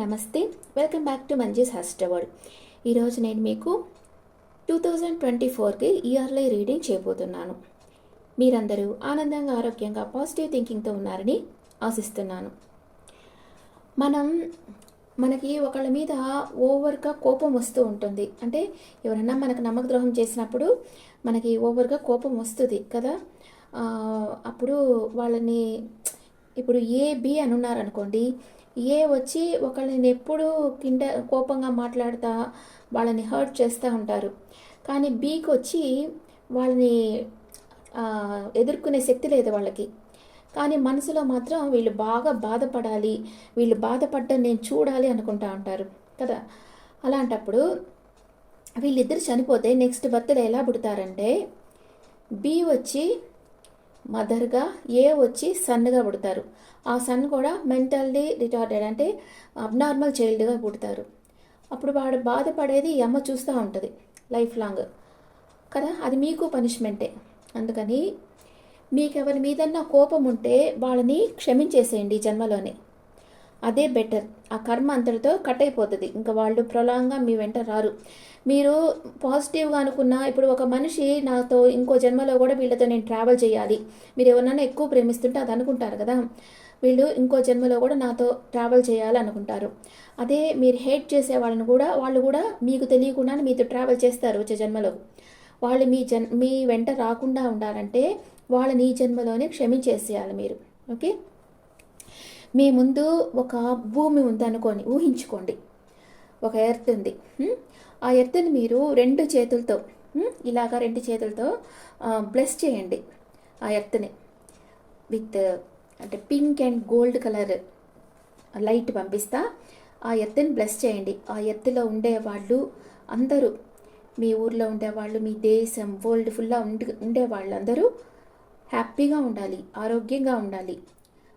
నమస్తే, welcome back to మంజీస్ హాస్టర్ world. ఈరోజు నేను మీకు 2024కి ఇయర్లీ రీడింగ్ చేయబోతున్నాను. మీరందరూ ఆనందంగా, ఆరోగ్యంగా, పాజిటివ్ థింకింగ్తో ఉన్నారని ఆశిస్తున్నాను. మనకి ఒకళ్ళ మీద ఓవర్గా కోపం వస్తూ ఉంటుంది. అంటే ఎవరన్నా మనకు నమ్మక ద్రోహం చేసినప్పుడు మనకి ఓవర్గా కోపం వస్తుంది కదా. అప్పుడు వాళ్ళని ఇప్పుడు బి అని ఉన్నారనుకోండి, వచ్చి ఒకళ్ళని ఎప్పుడు కోపంగా మాట్లాడుతూ వాళ్ళని హర్ట్ చేస్తూ ఉంటారు. కానీ బీకి వచ్చి వాళ్ళని ఎదుర్కొనే శక్తి లేదు వాళ్ళకి. కానీ మనసులో మాత్రం వీళ్ళు బాగా బాధపడాలి, వీళ్ళు బాధపడ్డం నేను చూడాలి అనుకుంటా ఉంటారు కదా. అలాంటప్పుడు వీళ్ళిద్దరు చనిపోతే నెక్స్ట్ బర్త్లో ఎలా పుడతారంటే, బి వచ్చి మదర్గా, వచ్చి సన్గా పుడతారు. ఆ సన్ కూడా మెంటల్లీ రిటార్డెడ్, అంటే అబ్నార్మల్ చైల్డ్గా పుడతారు. అప్పుడు వాడు బాధపడేది ఈ అమ్మ చూస్తూ ఉంటుంది లైఫ్ లాంగ్ కదా. అది మీకు పనిష్మెంటే. అందుకని మీకు ఎవరి మీదన్నా కోపం ఉంటే వాళ్ళని క్షమించేసేయండి ఈ జన్మలోనే. అదే బెటర్. ఆ కర్మ అంతటితో కట్ అయిపోతుంది. ఇంకా వాళ్ళు ప్రొలాంగ్గా మీ వెంట రారు. మీరు పాజిటివ్గా అనుకున్న, ఇప్పుడు ఒక మనిషి నాతో ఇంకో జన్మలో కూడా వీళ్ళతో నేను ట్రావెల్ చేయాలి, మీరు ఎవరన్నా ఎక్కువ ప్రేమిస్తుంటే అది అనుకుంటారు కదా, వీళ్ళు ఇంకో జన్మలో కూడా నాతో ట్రావెల్ చేయాలి అనుకుంటారు. అదే మీరు హేట్ చేసే వాళ్ళని కూడా వాళ్ళు కూడా మీకు తెలియకుండా మీతో ట్రావెల్ చేస్తారు వచ్చే జన్మలో. వాళ్ళు మీ వెంట రాకుండా ఉండాలంటే వాళ్ళని ఈ జన్మలోనే క్షమించేసేయాలి మీరు. ఓకే, మీ ముందు ఒక భూమి ఉందనుకోని ఊహించుకోండి. ఒక ఎర్త్ ఉంది. ఆ ఎర్త్ని మీరు రెండు చేతులతో బ్లెస్ చేయండి. ఆ ఎర్త్ని విత్ అంటే pink and gold colour light పంపిస్తా. ఆ ఎర్త్ని బ్లెస్ చేయండి. ఆ ఎర్త్లో ఉండేవాళ్ళు అందరూ, మీ ఊర్లో ఉండేవాళ్ళు, మీ దేశం, వరల్డ్ ఫుల్లా ఉండేవాళ్ళు అందరూ హ్యాపీగా ఉండాలి, ఆరోగ్యంగా ఉండాలి,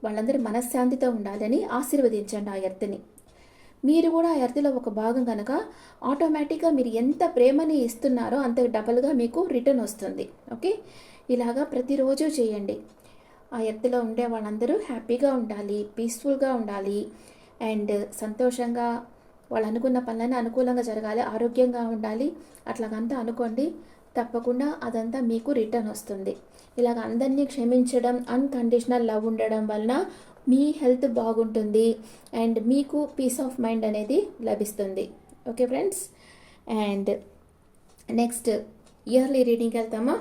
వాళ్ళందరూ మనశ్శాంతితో ఉండాలని ఆశీర్వదించండి ఆ ఎర్త్ని. మీరు కూడా ఆ ఎర్త్లో ఒక భాగం కనుక ఆటోమేటిక్గా మీరు ఎంత ప్రేమని ఇస్తున్నారో అంత డబల్గా మీకు రిటర్న్ వస్తుంది. ఓకే, ఇలాగా ప్రతిరోజు చేయండి. ఆ ఎర్త్లో ఉండే వాళ్ళందరూ హ్యాపీగా ఉండాలి, పీస్ఫుల్గా ఉండాలి, అండ్ సంతోషంగా వాళ్ళు అనుకున్న పనులన్నీ అనుకూలంగా జరగాలి, ఆరోగ్యంగా ఉండాలి. అట్లాగంతా అనుకోండి. తప్పకుండా అదంతా మీకు రిటర్న్ వస్తుంది. ఇలాగ అందరినీ క్షమించడం, అన్కండిషనల్ లవ్ ఉండడం వలన మీ హెల్త్ బాగుంటుంది అండ్ మీకు పీస్ ఆఫ్ మైండ్ అనేది లభిస్తుంది. Okay friends, and next yearly రీడింగ్కి వెళ్తామా.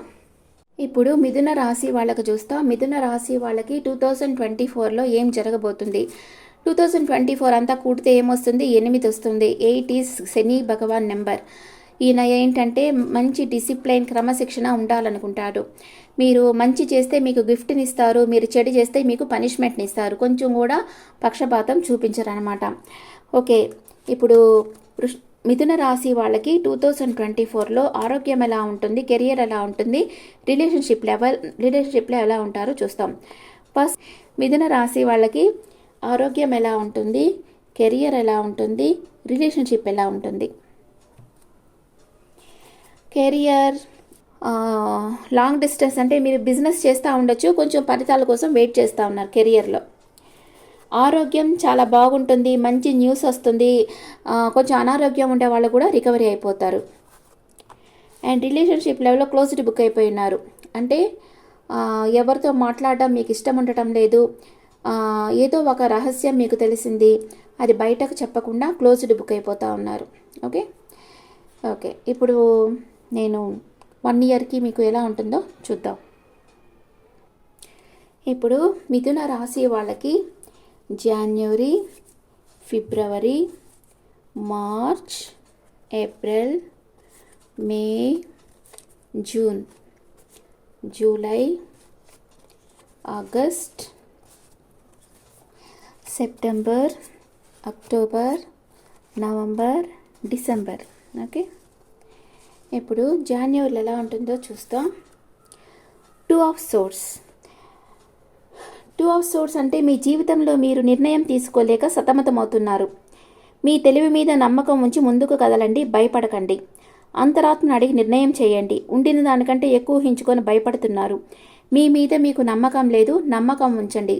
ఇప్పుడు మిథున రాశి వాళ్ళకి చూస్తా. మిథున రాశి వాళ్ళకి 2024లో ఏం జరగబోతుంది. 2024 అంతా కూడితే ఏమొస్తుంది? 8 వస్తుంది. 8 ఈజ్ శని భగవాన్ నెంబర్. ఈయన ఏంటంటే మంచి డిసిప్లైన్, క్రమశిక్షణ ఉండాలనుకుంటారు. మీరు మంచి చేస్తే మీకు గిఫ్ట్ని ఇస్తారు, మీరు చెడు చేస్తే మీకు పనిష్మెంట్ని ఇస్తారు. కొంచెం కూడా పక్షపాతం చూపించరు అనమాట. ఓకే, ఇప్పుడు మిథున రాశి వాళ్ళకి 2024లో ఆరోగ్యం ఎలా ఉంటుంది, కెరియర్ ఎలా ఉంటుంది, రిలేషన్షిప్లో ఎలా ఉంటారో చూస్తాం. ఫస్ట్ మిథున రాశి వాళ్ళకి ఆరోగ్యం ఎలా ఉంటుంది, కెరియర్ ఎలా ఉంటుంది, రిలేషన్షిప్ ఎలా ఉంటుంది. కెరియర్ లాంగ్ డిస్టెన్స్, అంటే మీరు బిజినెస్ చేస్తూ ఉండొచ్చు, కొంచెం ఫలితాల కోసం వెయిట్ చేస్తూ ఉన్నారు కెరియర్లో. ఆరోగ్యం చాలా బాగుంటుంది, మంచి న్యూస్ వస్తుంది. కొంచెం అనారోగ్యం ఉండే వాళ్ళు కూడా రికవరీ అయిపోతారు. అండ్ రిలేషన్షిప్ లెవెల్లో క్లోజ్డ్ బుక్ అయిపోయి ఉన్నారు. అంటే ఎవరితో మాట్లాడడం మీకు ఇష్టం ఉండటం లేదు, ఏదో ఒక రహస్యం మీకు తెలిసింది, అది బయటకు చెప్పకుండా క్లోజ్డ్ బుక్ అయిపోతూ ఉన్నారు. ఓకే, ఇప్పుడు నేను 1 ఇయర్కి మీకు ఎలా ఉంటుందో చూద్దాం. ఇప్పుడు మిథున రాశి వాళ్ళకి జనవరి, ఫిబ్రవరి, March, April, May, June, July, August, September, October, November, December. Okay, ఇప్పుడు జాన్యువరిలో ఎలా ఉంటుందో చూస్తాం. 2 ఆఫ్ సోర్స్ అంటే మీ జీవితంలో మీరు నిర్ణయం తీసుకోలేక సతమతమవుతున్నారు. మీ తెలివి మీద నమ్మకం ఉంచి ముందుకు కదలండి, భయపడకండి. అంతరాత్మను అడిగి నిర్ణయం చేయండి. ఉండిన దానికంటే ఎక్కువ ఊహించుకొని భయపడుతున్నారు. మీ మీద మీకు నమ్మకం లేదు, నమ్మకం ఉంచండి.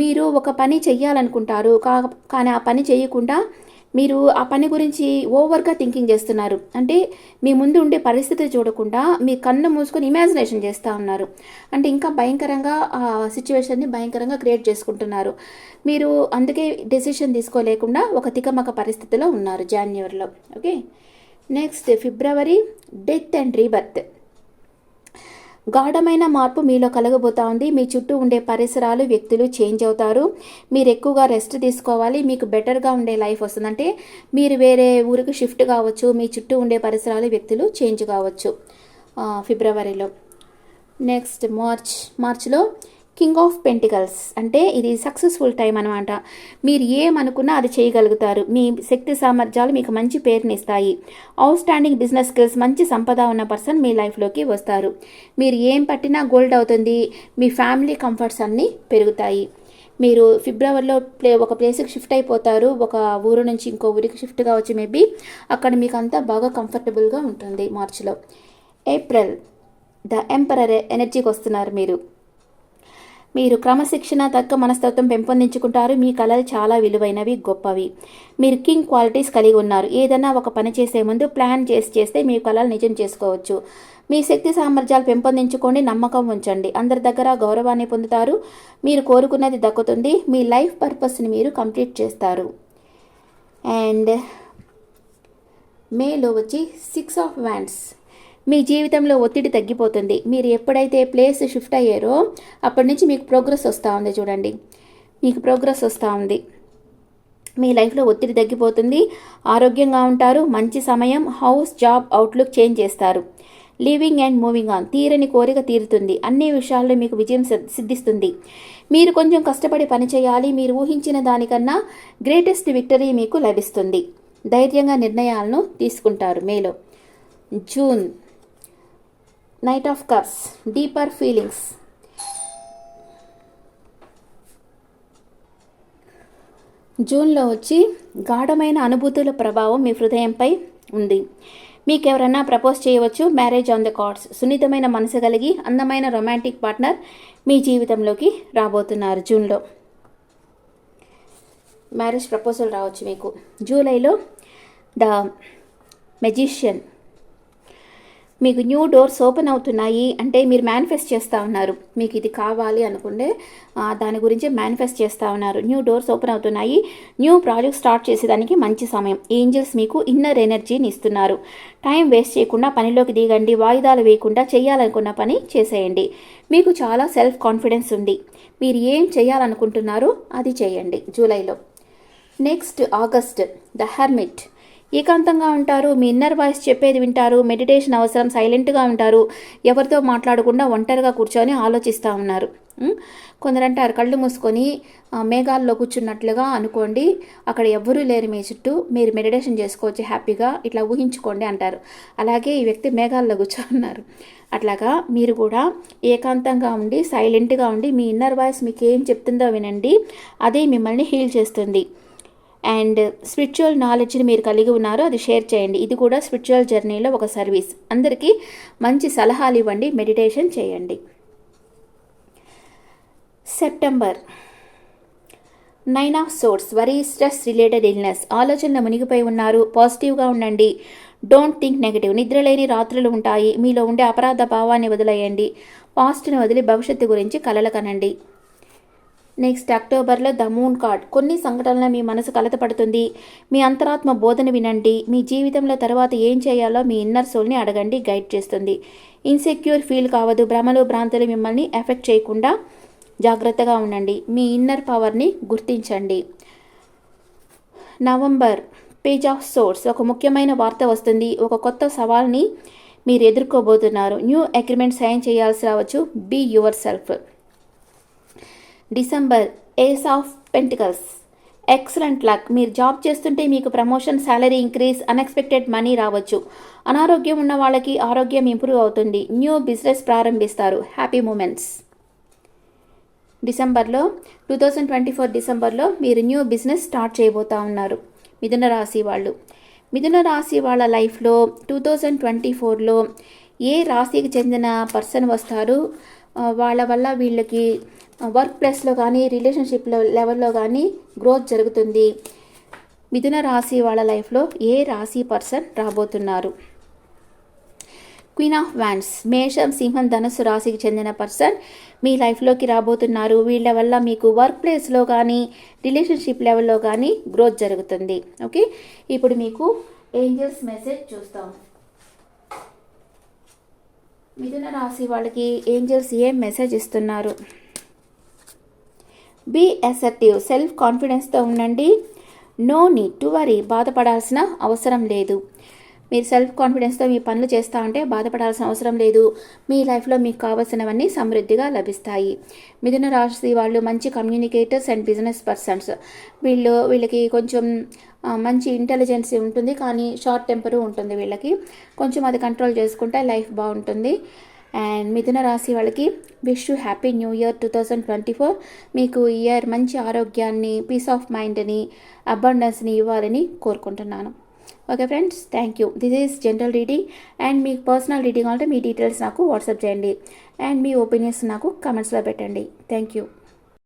మీరు ఒక పని చెయ్యాలనుకుంటారు, కానీ ఆ పని చేయకుండా మీరు ఆ పని గురించి ఓవర్గా థింకింగ్ చేస్తున్నారు. అంటే మీ ముందు ఉండే పరిస్థితి చూడకుండా మీ కన్ను మూసుకొని ఇమాజినేషన్ చేస్తూ ఉన్నారు. అంటే ఇంకా భయంకరంగా ఆ సిచ్యువేషన్ని భయంకరంగా క్రియేట్ చేసుకుంటున్నారు. మీరు అందుకే డెసిషన్ తీసుకోలేకుండా ఒక తికమక పరిస్థితిలో ఉన్నారు జాన్యువరిలో. Okay, next February, death and rebirth. గాఢమైన మార్పు మీలో కలగబోతా ఉంది. మీ చుట్టూ ఉండే పరిసరాలు, వ్యక్తులు చేంజ్ అవుతారు. మీరు ఎక్కువగా రెస్ట్ తీసుకోవాలి. మీకు బెటర్గా ఉండే లైఫ్ వస్తుంది. అంటే మీరు వేరే ఊరికి షిఫ్ట్ కావచ్చు. మీ చుట్టూ ఉండే పరిసరాలు, వ్యక్తులు చేంజ్ కావచ్చు ఫిబ్రవరిలో. నెక్స్ట్ మార్చ్లో కింగ్ ఆఫ్ పెంటికల్స్. అంటే ఇది సక్సెస్ఫుల్ టైం అనమాట. మీరు ఏమనుకున్నా అది చేయగలుగుతారు. మీ శక్తి సామర్థ్యాలు మీకు మంచి పేరునిస్తాయి. అవుట్ స్టాండింగ్ బిజినెస్ స్కిల్స్, మంచి సంపద ఉన్న పర్సన్ మీ లైఫ్లోకి వస్తారు. మీరు ఏం పట్టినా గోల్డ్ అవుతుంది. మీ ఫ్యామిలీ కంఫర్ట్స్ అన్నీ పెరుగుతాయి. మీరు ఫిబ్రవరిలో ఒక ప్లేస్కి షిఫ్ట్ అయిపోతారు. ఒక ఊరు నుంచి ఇంకో ఊరికి షిఫ్ట్ కావచ్చు మేబీ. అక్కడ మీకు అంతా బాగా కంఫర్టబుల్గా ఉంటుంది మార్చిలో. ఏప్రిల్, ద ఎంపరర్ ఎనర్జీకి వస్తున్నారు మీరు క్రమశిక్షణ తగ్గ మనస్తత్వం పెంపొందించుకుంటారు. మీ కళలు చాలా విలువైనవి, గొప్పవి. మీరు కింగ్ క్వాలిటీస్ కలిగి ఉన్నారు. ఏదైనా ఒక పని చేసే ముందు ప్లాన్ చేస్తే మీ కళలు నిజం చేసుకోవచ్చు. మీ శక్తి సామర్థ్యాలు పెంపొందించుకోండి, నమ్మకం ఉంచండి. అందరి దగ్గర గౌరవాన్ని పొందుతారు. మీరు కోరుకున్నది దక్కుతుంది. మీ లైఫ్ పర్పస్ని మీరు కంప్లీట్ చేస్తారు. అండ్ మేలో వచ్చి 6 ఆఫ్ వ్యాండ్స్. మీ జీవితంలో ఒత్తిడి తగ్గిపోతుంది. మీరు ఎప్పుడైతే ప్లేస్ షిఫ్ట్ అయ్యారో అప్పటి నుంచి మీకు ప్రోగ్రెస్ వస్తూ ఉంది. చూడండి, మీకు ప్రోగ్రెస్ వస్తూ ఉంది. మీ లైఫ్లో ఒత్తిడి తగ్గిపోతుంది. ఆరోగ్యంగా ఉంటారు. మంచి సమయం. హౌస్, జాబ్, అవుట్లుక్ చేంజ్ చేస్తారు. Living and moving on. తీరని కోరిక తీరుతుంది. అన్ని విషయాల్లో మీకు విజయం సిద్ధిస్తుంది. మీరు కొంచెం కష్టపడి పని చేయాలి. మీరు ఊహించిన దానికన్నా గ్రేటెస్ట్ విక్టరీ మీకు లభిస్తుంది. ధైర్యంగా నిర్ణయాలను తీసుకుంటారు మేలో. June, knight of cups, deeper feelings. జూన్లో వచ్చి గాఢమైన అనుభూతుల ప్రభావం మీ హృదయంపై ఉంది. మీకు ఎవరైనా ప్రపోజ్ చేయవచ్చు. Marriage on the cards. సున్నితమైన మనసు కలిగి అందమైన రొమాంటిక్ పార్ట్నర్ మీ జీవితంలోకి రాబోతున్నారు. జూన్లో మ్యారేజ్ ప్రపోజల్ రావచ్చు మీకు. జూలైలో ద మెజిషియన్. మీకు న్యూ డోర్స్ ఓపెన్ అవుతున్నాయి. అంటే మీరు మేనిఫెస్ట్ చేస్తూ ఉన్నారు. మీకు ఇది కావాలి అనుకుంటే దాని గురించి మేనిఫెస్ట్ చేస్తూ ఉన్నారు. న్యూ డోర్స్ ఓపెన్ అవుతున్నాయి. న్యూ ప్రాజెక్ట్ స్టార్ట్ చేసేదానికి మంచి సమయం. ఏంజల్స్ మీకు ఇన్నర్ ఎనర్జీని ఇస్తున్నారు. టైం వేస్ట్ చేయకుండా పనిలోకి దిగండి. వాయిదాలు వేయకుండా చేయాలనుకున్న పని చేసేయండి. మీకు చాలా సెల్ఫ్ కాన్ఫిడెన్స్ ఉంది. మీరు ఏం చేయాలనుకుంటున్నారో అది చేయండి జూలైలో. Next August, the hermit. ఏకాంతంగా ఉంటారు. మీ ఇన్నర్ వాయిస్ చెప్పేది వింటారు. మెడిటేషన్ అవసరం. సైలెంట్గా ఉంటారు. ఎవరితో మాట్లాడకుండా ఒంటరిగా కూర్చొని ఆలోచిస్తూ ఉన్నారు. కొందరు అంటారు కళ్ళు మూసుకొని మేఘాల్లో కూర్చున్నట్లుగా అనుకోండి. అక్కడ ఎవ్వరూ లేరు మీ చుట్టూ. మీరు మెడిటేషన్ చేసుకోవచ్చు హ్యాపీగా. ఇట్లా ఊహించుకోండి అంటారు. అలాగే ఈ వ్యక్తి మేఘాల్లో కూర్చోన్నారు. అట్లాగా మీరు కూడా ఏకాంతంగా ఉండి సైలెంట్గా ఉండి మీ ఇన్నర్ వాయిస్ మీకు ఏం చెప్తుందో వినండి. అదే మిమ్మల్ని హీల్ చేస్తుంది. అండ్ స్పిరిచువల్ నాలెడ్జ్ని మీరు కలిగి ఉన్నారో అది షేర్ చేయండి. ఇది కూడా స్పిరిచువల్ జర్నీలో ఒక సర్వీస్. అందరికీ మంచి సలహాలు ఇవ్వండి. మెడిటేషన్ చేయండి. September, 9 of source. Worry, stress related illness. ఆలోచనలు మునిగిపోయి ఉన్నారు. పాజిటివ్గా ఉండండి. Don't think negative. నిద్రలేని రాత్రులు ఉంటాయి. మీలో ఉండే అపరాధ భావాన్ని వదిలేయండి. పాస్ట్ని వదిలి భవిష్యత్తు గురించి కలలు కనండి. నెక్స్ట్ అక్టోబర్లో ద మూన్ కార్డ్. కొన్ని సంఘటనలు మీ మనసు కలతపడుతుంది. మీ అంతరాత్మ బోధన వినండి. మీ జీవితంలో తర్వాత ఏం చేయాలో మీ ఇన్నర్ సోల్ని అడగండి. గైడ్ చేస్తుంది. ఇన్సెక్యూర్ ఫీల్ కావద్దు. భ్రమలు, భ్రాంతులు మిమ్మల్ని ఎఫెక్ట్ చేయకుండా జాగ్రత్తగా ఉండండి. మీ ఇన్నర్ పవర్ని గుర్తించండి. November, page of swords. ఒక ముఖ్యమైన వార్త వస్తుంది. ఒక కొత్త సవాల్ని మీరు ఎదుర్కోబోతున్నారు. న్యూ అగ్రిమెంట్ సైన్ చేయాల్సి రావచ్చు. Be yourself. December, ace of pentacles. Excellent luck. మీరు జాబ్ చేస్తుంటే మీకు promotion, salary increase, unexpected money రావచ్చు. అనారోగ్యం ఉన్న వాళ్ళకి ఆరోగ్యం ఇంప్రూవ్ అవుతుంది. న్యూ బిజినెస్ ప్రారంభిస్తారు. Happy moments. డిసెంబర్లో 2024 డిసెంబర్లో మీరు న్యూ బిజినెస్ స్టార్ట్ చేయబోతా ఉన్నారు. మిథున రాశి వాళ్ళు. మిథున రాశి వాళ్ళ లైఫ్లో 2024లో ఏ రాశికి చెందిన పర్సన్ వస్తారు, వాళ్ళ వల్ల వీళ్ళకి వర్క్ ప్లేస్లో కానీ రిలేషన్షిప్ లెవెల్లో కానీ గ్రోత్ జరుగుతుంది. మిథున రాశి వాళ్ళ లైఫ్లో ఏ రాశి పర్సన్ రాబోతున్నారు? క్వీన్ ఆఫ్ వ్యాండ్స్, మేషం, సింహం, ధనుస్సు రాశికి చెందిన పర్సన్ మీ లైఫ్లోకి రాబోతున్నారు. వీళ్ళ వల్ల మీకు వర్క్ ప్లేస్లో కానీ రిలేషన్షిప్ లెవెల్లో కానీ గ్రోత్ జరుగుతుంది. ఓకే, ఇప్పుడు మీకు ఏంజల్స్ మెసేజ్ చూస్తాం. మిథున రాశి వాళ్ళకి ఏంజల్స్ ఏం మెసేజ్ ఇస్తున్నారు? బీ అసర్టివ్, సెల్ఫ్ కాన్ఫిడెన్స్తో ఉండండి. నో నీడ్ టు వరీ, బాధపడాల్సిన అవసరం లేదు. మీరు సెల్ఫ్ కాన్ఫిడెన్స్తో మీ పనులు చేస్తూ ఉంటే బాధపడాల్సిన అవసరం లేదు. మీ లైఫ్లో మీకు కావాల్సినవన్నీ సమృద్ధిగా లభిస్తాయి. మిథున రాశి వాళ్ళు మంచి కమ్యూనికేటర్స్ అండ్ బిజినెస్ పర్సన్స్. వీళ్ళకి కొంచెం మంచి ఇంటెలిజెన్స్ ఉంటుంది, కానీ షార్ట్ టెంపరు ఉంటుంది వీళ్ళకి. కొంచెం అది కంట్రోల్ చేసుకుంటే లైఫ్ బాగుంటుంది. అండ్ మిథున రాశి వాళ్ళకి wish you happy new year 2024. మీకు ఈ ఇయర్ మంచి ఆరోగ్యాన్ని, పీస్ ఆఫ్ మైండ్ని, అబండెన్స్ని ఇవ్వాలని కోరుకుంటున్నాను. Okay friends, thank you. This is general reading. And మీకు పర్సనల్ రీడింగ్ అంటే మీ డీటెయిల్స్ నాకు వాట్సాప్ చేయండి. అండ్ మీ ఒపీనియన్స్ నాకు కమెంట్స్లో పెట్టండి. Thank you.